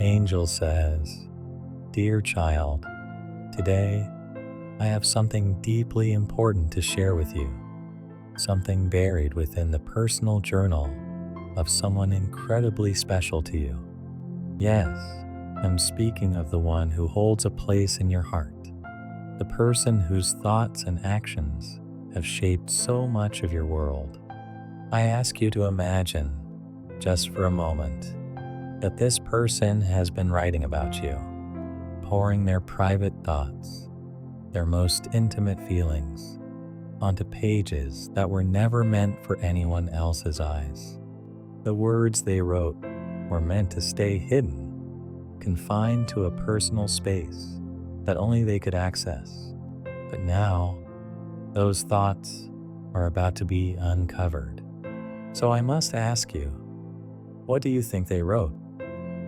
Angel says, "Dear child, today I have something deeply important to share with you, something buried within the personal journal of someone incredibly special to you. Yes, I'm speaking of the one who holds a place in your heart, the person whose thoughts and actions have shaped so much of your world. I ask you to imagine, just for a moment, that this person has been writing about you, pouring their private thoughts, their most intimate feelings, onto pages that were never meant for anyone else's eyes. The words they wrote were meant to stay hidden, confined to a personal space that only they could access. But now, those thoughts are about to be uncovered. So I must ask you, what do you think they wrote?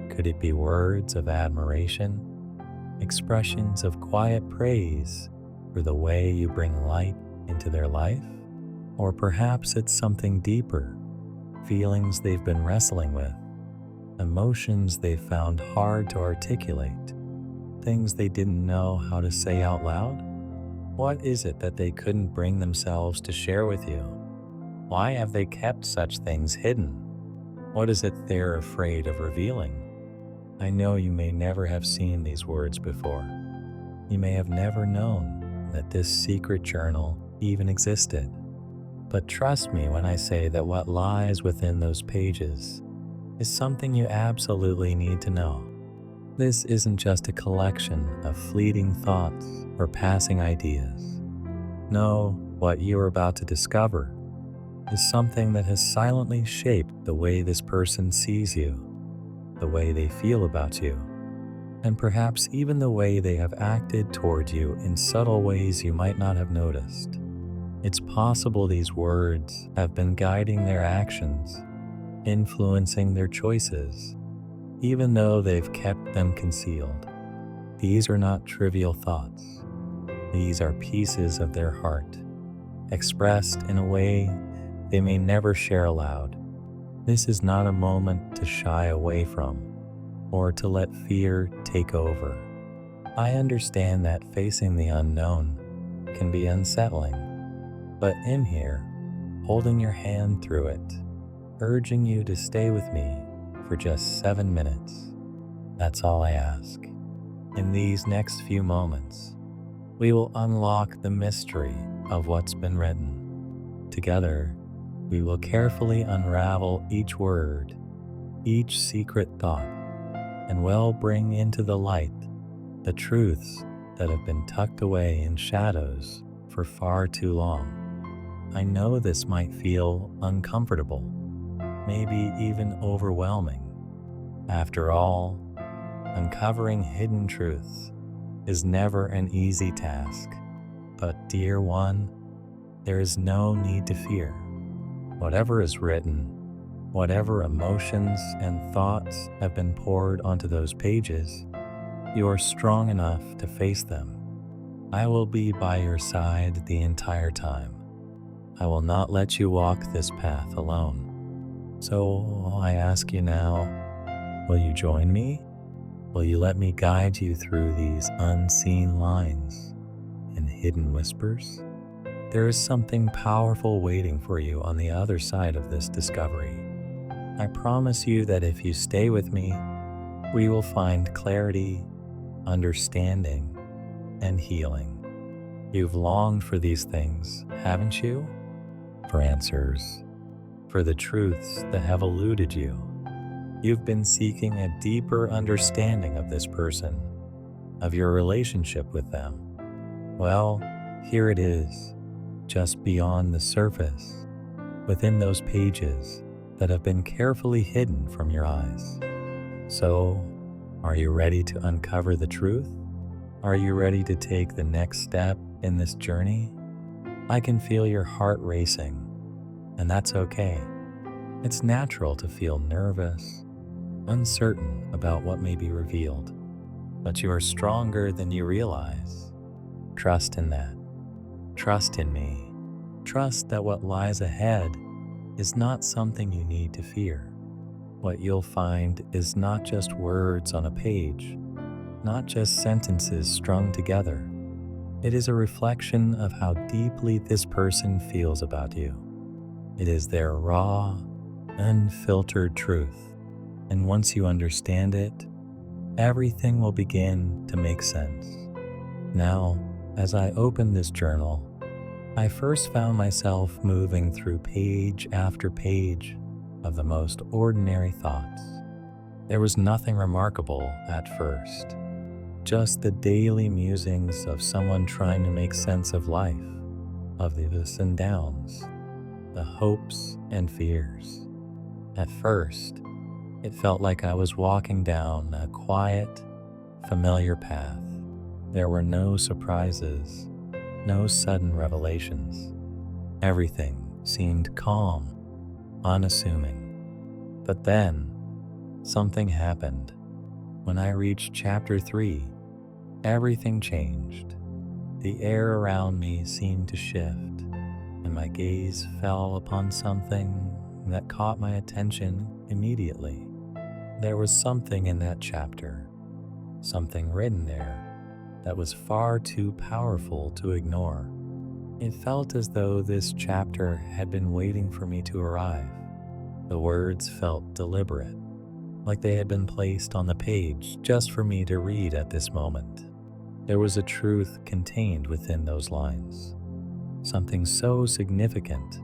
Could it be words of admiration, expressions of quiet praise for the way you bring light into their life? Or perhaps it's something deeper, feelings they've been wrestling with, emotions they've found hard to articulate, things they didn't know how to say out loud? What is it that they couldn't bring themselves to share with you? Why have they kept such things hidden? What is it they're afraid of revealing? I know you may never have seen these words before. You may have never known that this secret journal even existed. But trust me when I say that what lies within those pages is something you absolutely need to know. This isn't just a collection of fleeting thoughts or passing ideas. No, what you're about to discover is something that has silently shaped the way this person sees you, the way they feel about you, and perhaps even the way they have acted toward you in subtle ways you might not have noticed. It's possible these words have been guiding their actions, influencing their choices, even though they've kept them concealed. These are not trivial thoughts. These are pieces of their heart, expressed in a way they may never share aloud. This is not a moment to shy away from or to let fear take over. I understand that facing the unknown can be unsettling, but I'm here, holding your hand through it, urging you to stay with me for just 7 minutes. That's all I ask. In these next few moments, we will unlock the mystery of what's been written. Together, we will carefully unravel each word, each secret thought, and will bring into the light the truths that have been tucked away in shadows for far too long. I know this might feel uncomfortable, maybe even overwhelming. After all, uncovering hidden truths is never an easy task. But dear one, there is no need to fear. Whatever is written, whatever emotions and thoughts have been poured onto those pages, you are strong enough to face them. I will be by your side the entire time. I will not let you walk this path alone. So I ask you now, will you join me? Will you let me guide you through these unseen lines and hidden whispers? There is something powerful waiting for you on the other side of this discovery. I promise you that if you stay with me, we will find clarity, understanding, and healing. You've longed for these things, haven't you? For answers, for the truths that have eluded you. You've been seeking a deeper understanding of this person, of your relationship with them. Well, here it is, just beyond the surface, within those pages that have been carefully hidden from your eyes. So, are you ready to uncover the truth? Are you ready to take the next step in this journey? I can feel your heart racing, and that's okay. It's natural to feel nervous, uncertain about what may be revealed, but you are stronger than you realize. Trust in that. Trust in me. Trust that what lies ahead is not something you need to fear. what you'll find is not just words on a page, not just sentences strung together. It is a reflection of how deeply this person feels about you. It is their raw, unfiltered truth. And once you understand it, everything will begin to make sense. Now, as I opened this journal, I first found myself moving through page after page of the most ordinary thoughts. There was nothing remarkable at first, just the daily musings of someone trying to make sense of life, of the ups and downs, the hopes and fears. At first, it felt like I was walking down a quiet, familiar path. There were no surprises, no sudden revelations. Everything seemed calm, unassuming. But then, something happened. When I reached chapter 3, everything changed. The air around me seemed to shift, and my gaze fell upon something that caught my attention immediately. There was something in that chapter, something written there, that was far too powerful to ignore. It felt as though this chapter had been waiting for me to arrive. The words felt deliberate, like they had been placed on the page just for me to read at this moment. There was a truth contained within those lines, something so significant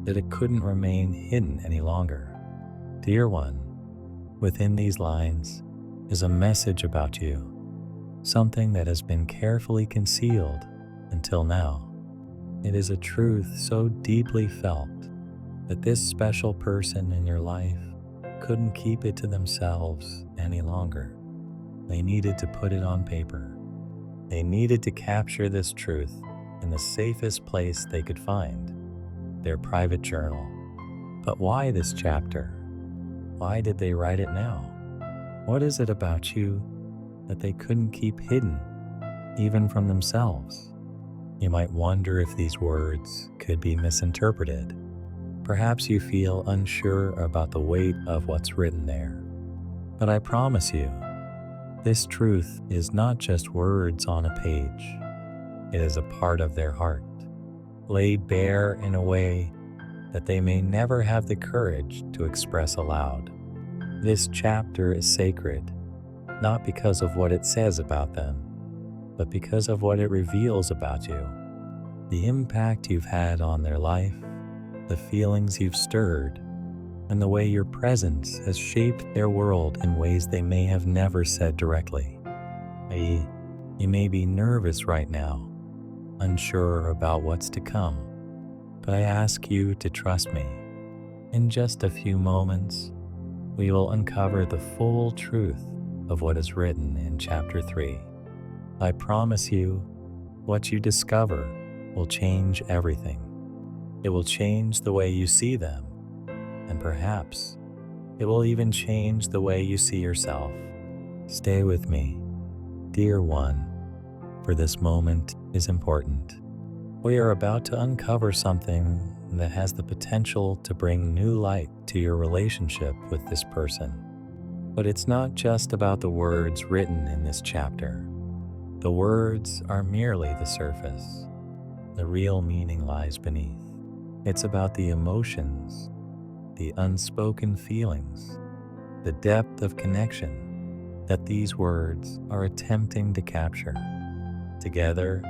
that it couldn't remain hidden any longer. Dear one, within these lines is a message about you, something that has been carefully concealed until now. It is a truth so deeply felt that this special person in your life couldn't keep it to themselves any longer. They needed to put it on paper. They needed to capture this truth in the safest place they could find, their private journal. But why this chapter? Why did they write it now? What is it about you that they couldn't keep hidden, even from themselves? You might wonder if these words could be misinterpreted. Perhaps you feel unsure about the weight of what's written there. But I promise you, this truth is not just words on a page. It is a part of their heart, laid bare in a way that they may never have the courage to express aloud. This chapter is sacred, not because of what it says about them, but because of what it reveals about you. The impact you've had on their life, the feelings you've stirred, and the way your presence has shaped their world in ways they may have never said directly. You may be nervous right now, unsure about what's to come, but I ask you to trust me. In just a few moments, we will uncover the full truth of what is written in chapter 3. I promise you, what you discover will change everything. It will change the way you see them, and perhaps it will even change the way you see yourself. Stay with me, dear one, for this moment is important. We are about to uncover something that has the potential to bring new light to your relationship with this person. But it's not just about the words written in this chapter. The words are merely the surface. The real meaning lies beneath. It's about the emotions, the unspoken feelings, the depth of connection that these words are attempting to capture. Together,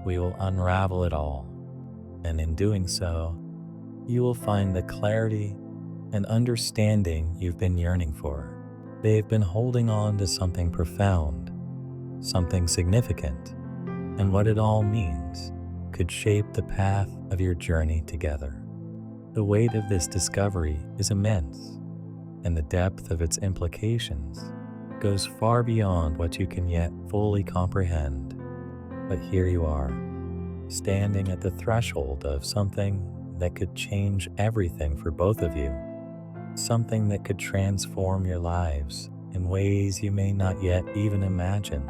we will unravel it all, and in doing so, you will find the clarity and understanding you've been yearning for. They've been holding on to something profound, something significant, and what it all means could shape the path of your journey together. The weight of this discovery is immense, and the depth of its implications goes far beyond what you can yet fully comprehend. But here you are, standing at the threshold of something that could change everything for both of you, something that could transform your lives in ways you may not yet even imagine.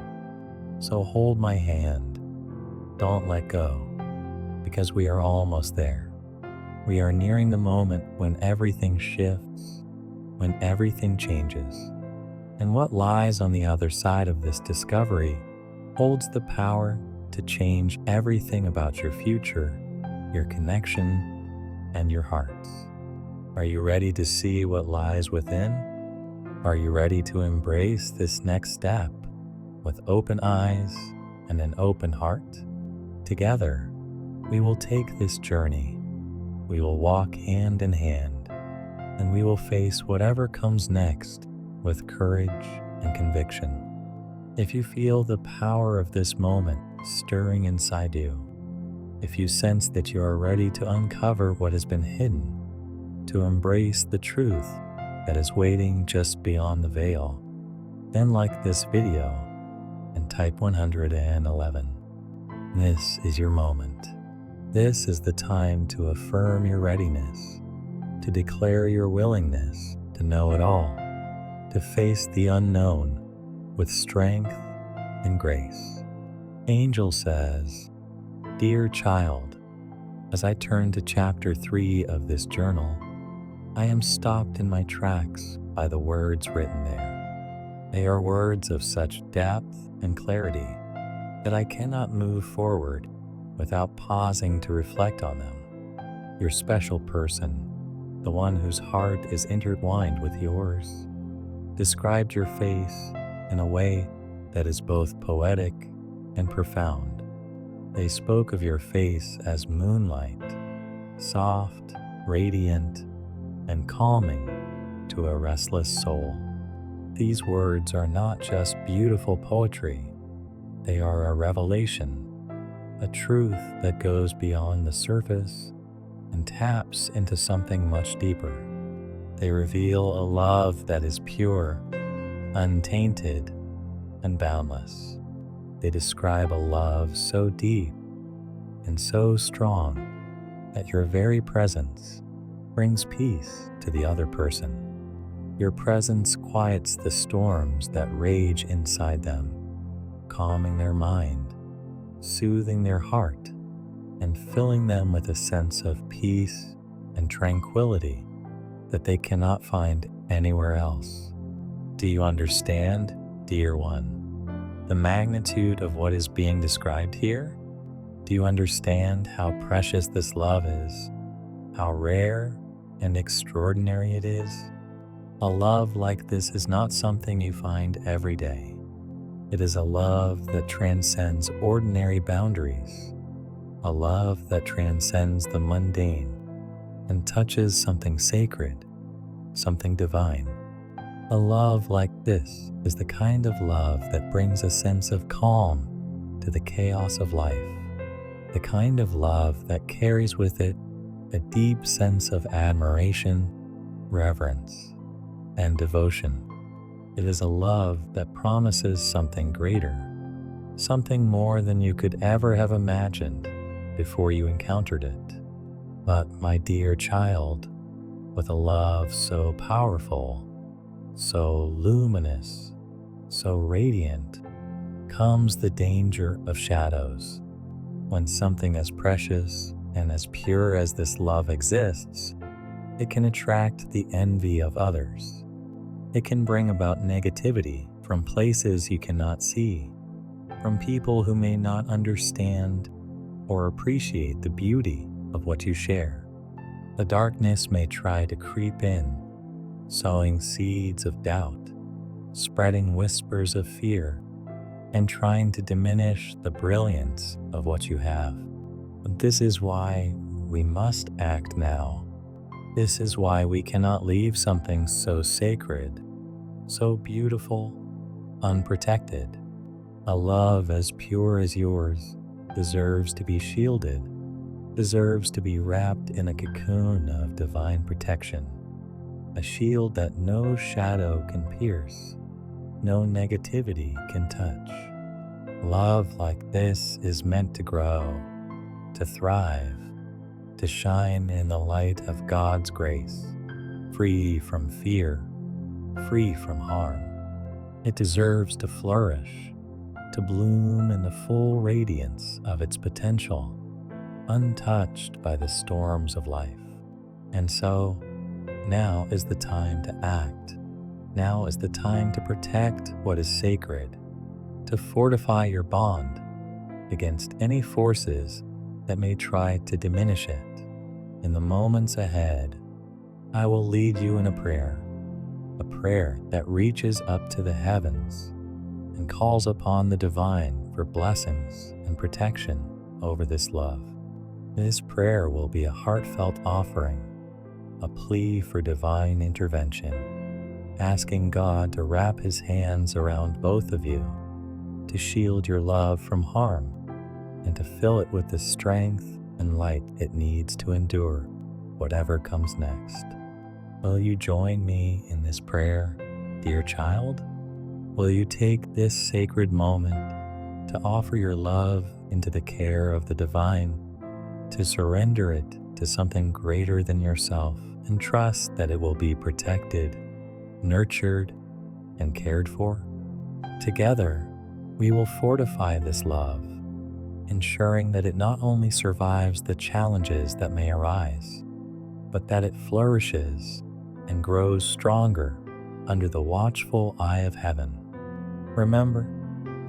So hold my hand, don't let go, because we are almost there. We are nearing the moment when everything shifts, when everything changes. And what lies on the other side of this discovery holds the power to change everything about your future, your connection, and your hearts. Are you ready to see what lies within? Are you ready to embrace this next step with open eyes and an open heart? Together, we will take this journey. We will walk hand in hand, and we will face whatever comes next with courage and conviction. If you feel the power of this moment stirring inside you, if you sense that you are ready to uncover what has been hidden, to embrace the truth that is waiting just beyond the veil, then like this video and type 111. This is your moment. This is the time to affirm your readiness, to declare your willingness to know it all, to face the unknown with strength and grace. Angel says, "Dear child, as I turn to chapter 3 of this journal, I am stopped in my tracks by the words written there. They are words of such depth and clarity that I cannot move forward without pausing to reflect on them. Your special person, the one whose heart is intertwined with yours, described your face in a way that is both poetic and profound. They spoke of your face as moonlight, soft, radiant, and calming to a restless soul. These words are not just beautiful poetry, they are a revelation, a truth that goes beyond the surface and taps into something much deeper. They reveal a love that is pure, untainted, and boundless. They describe a love so deep and so strong that your very presence brings peace to the other person. Your presence quiets the storms that rage inside them, calming their mind, soothing their heart, and filling them with a sense of peace and tranquility that they cannot find anywhere else. Do you understand, dear one, the magnitude of what is being described here? Do you understand how precious this love is, how rare and extraordinary it is? A love like this is not something you find every day. It is a love that transcends ordinary boundaries, a love that transcends the mundane and touches something sacred, something divine. A love like this is the kind of love that brings a sense of calm to the chaos of life, the kind of love that carries with it a deep sense of admiration, reverence, and devotion. It is a love that promises something greater, something more than you could ever have imagined before you encountered it. But my dear child, with a love so powerful, so luminous, so radiant, comes the danger of shadows. When something as precious and as pure as this love exists, it can attract the envy of others. It can bring about negativity from places you cannot see, from people who may not understand or appreciate the beauty of what you share. The darkness may try to creep in, sowing seeds of doubt, spreading whispers of fear, and trying to diminish the brilliance of what you have. But this is why we must act now. This is why we cannot leave something so sacred, so beautiful, unprotected. A love as pure as yours deserves to be shielded, deserves to be wrapped in a cocoon of divine protection, a shield that no shadow can pierce, no negativity can touch. Love like this is meant to grow, to thrive, to shine in the light of God's grace, free from fear, free from harm. It deserves to flourish, to bloom in the full radiance of its potential, untouched by the storms of life. And so, Now is the time to act. Now is the time to protect what is sacred, to fortify your bond against any forces that may try to diminish it. In the moments ahead, I will lead you in a prayer that reaches up to the heavens and calls upon the divine for blessings and protection over this love. This prayer will be a heartfelt offering, a plea for divine intervention, asking God to wrap His hands around both of you, to shield your love from harm, and to fill it with the strength and light it needs to endure whatever comes next. Will you join me in this prayer, dear child? Will you take this sacred moment to offer your love into the care of the divine, to surrender it to something greater than yourself, and trust that it will be protected, nurtured, and cared for? Together, we will fortify this love, ensuring that it not only survives the challenges that may arise, but that it flourishes and grows stronger under the watchful eye of heaven. Remember,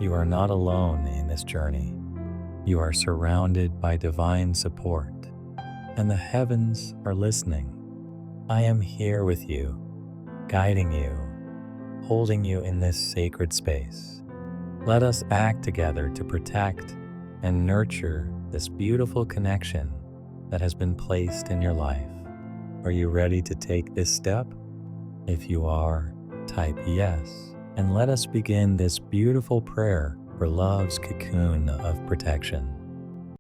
you are not alone in this journey. You are surrounded by divine support, and the heavens are listening. I am here with you, guiding you, holding you in this sacred space. Let us act together to protect and nurture this beautiful connection that has been placed in your life. Are you ready to take this step? If you are, type yes, and let us begin this beautiful prayer for love's cocoon of protection.